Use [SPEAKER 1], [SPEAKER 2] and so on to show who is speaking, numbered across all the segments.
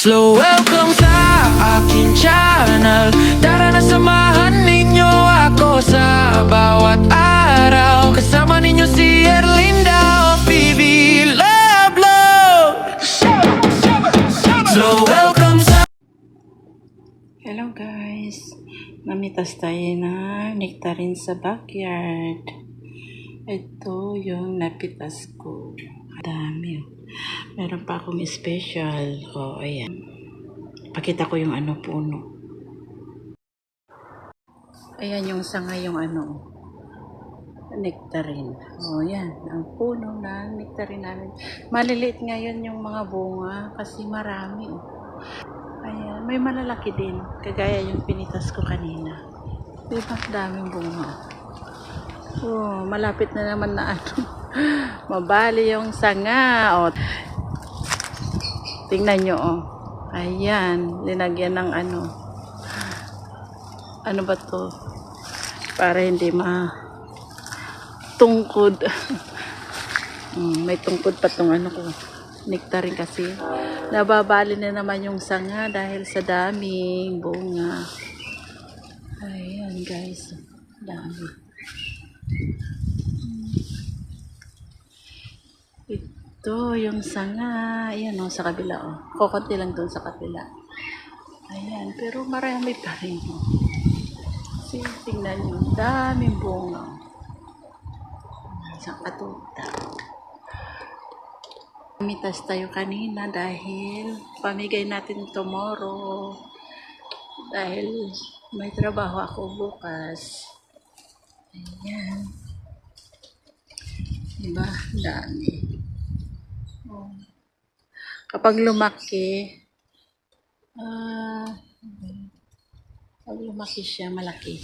[SPEAKER 1] Slow welcome sa aking channel. Tara na samahan ninyo ako sa bawat araw. Kasama ninyo si Erlinda of PB Love Love. Slow welcome sa...
[SPEAKER 2] Hello guys, namitas tayo na nectarine sa backyard. Ito yung napitas ko. Dami. Meron pa akong special. Ayan. Pakita ko yung puno. Ayan yung sanga yung nectarine. Yan. Ang puno ng nectarine namin. Maliliit ngayon yung mga bunga kasi marami. Ayan. May malalaki din. Kagaya yung pinitas ko kanina. Diba? Daming bunga. Malapit na naman na mabali yung sanga. Tingnan nyo, ayan, linagyan ng ano ba to? Para hindi matungkod. May tungkod pa tong ko. Nectarine kasi. Nababali na naman yung sanga dahil sa daming bunga. Ayan guys, dami. Ito yung sanga. Ayan sa kabila kukunti lang doon sa kabila. Ayan, pero marami pa rin kasi tingnan nyo, daming bunga. Sa katuta. Mitas tayo kanina dahil pamigay natin tomorrow dahil may trabaho ako bukas. Ayan. Diba? Dami. Kapag lumaki, siya, malaki.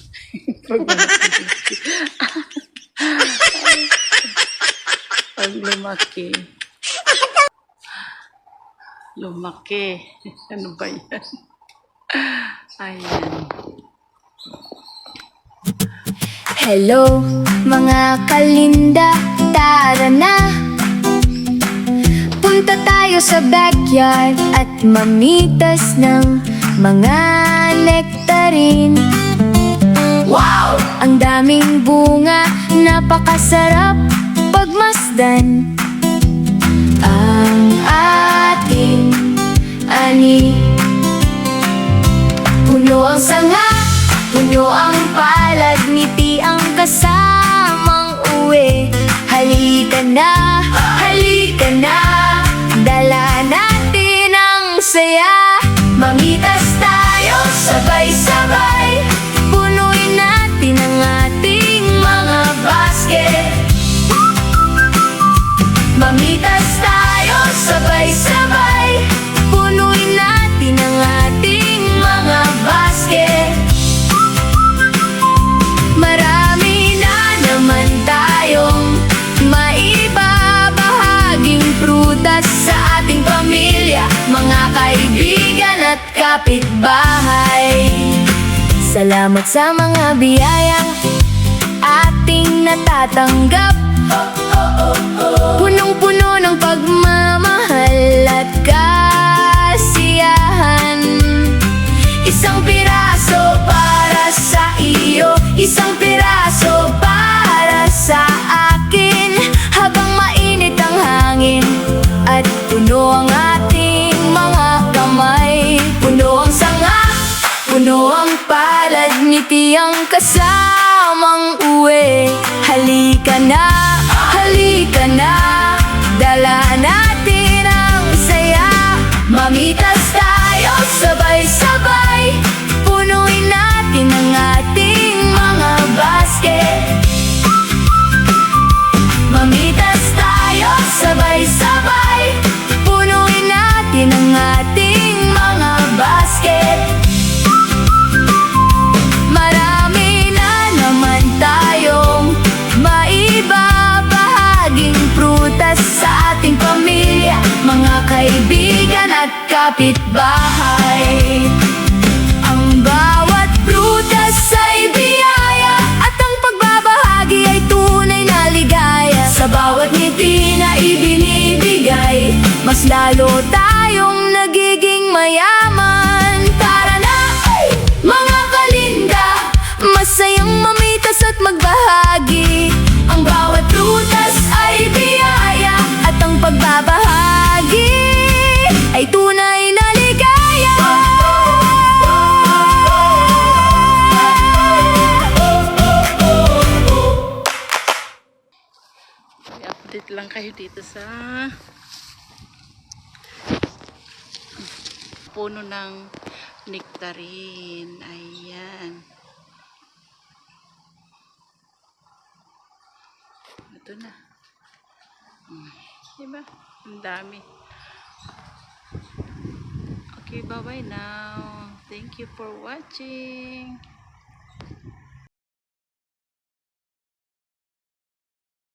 [SPEAKER 2] Pag lumaki. Ano ba yan? Ayan.
[SPEAKER 3] Hello, mga kalinda, tara na. Punta tayo sa backyard at mamitas ng mga nectarine. Wow! Ang daming bunga, napakasarap pagmasdan. Ang ating ani, puno ang sanga, puno ang palad, ngiti ang kasamang uwi. Halika na, halika na, dala natin ang saya. Mamitas tayo sabay-sabay, punuin natin ang ating mga basket. Mamitas tayo sabay-sabay, punuin natin ang ating mga basket. Marami na naman tayong maibabahaging prutas sa ating pamilya, mga kaibigan at kapitbahay. Salamat sa mga biyayang ating natatanggap. Punong-puno ng pagmamahal at kasiyahan. Isang piraso para sa iyo, isang piraso para sa akin. Habang mainit ang hangin at puno ang ating mga kamay. Puno ang sanga, puno ang palad, ngiti ang kasamang uwi. Halika na, halika na, dala natin ang saya. Mamitas tayo sabay-sabay, punuin natin ang ating mga basket. Mamitas tayo sabay-sabay, punuin natin ang ating mga basket. Marami na naman tayong maibabahaging prutas sa ating pamilya, mga kaibigan at kapitbahay. Ang bawat prutas ay biyaya at ang pagbabahagi ay tunay na ligaya. Sa bawat ngiti na ibinibigay, mas lalo tayong nagiging maya.
[SPEAKER 2] Ha? Puno ng nectarine. Ayan. Ito na. Diba? Ang dami. Okay, bye-bye now. Thank you for watching.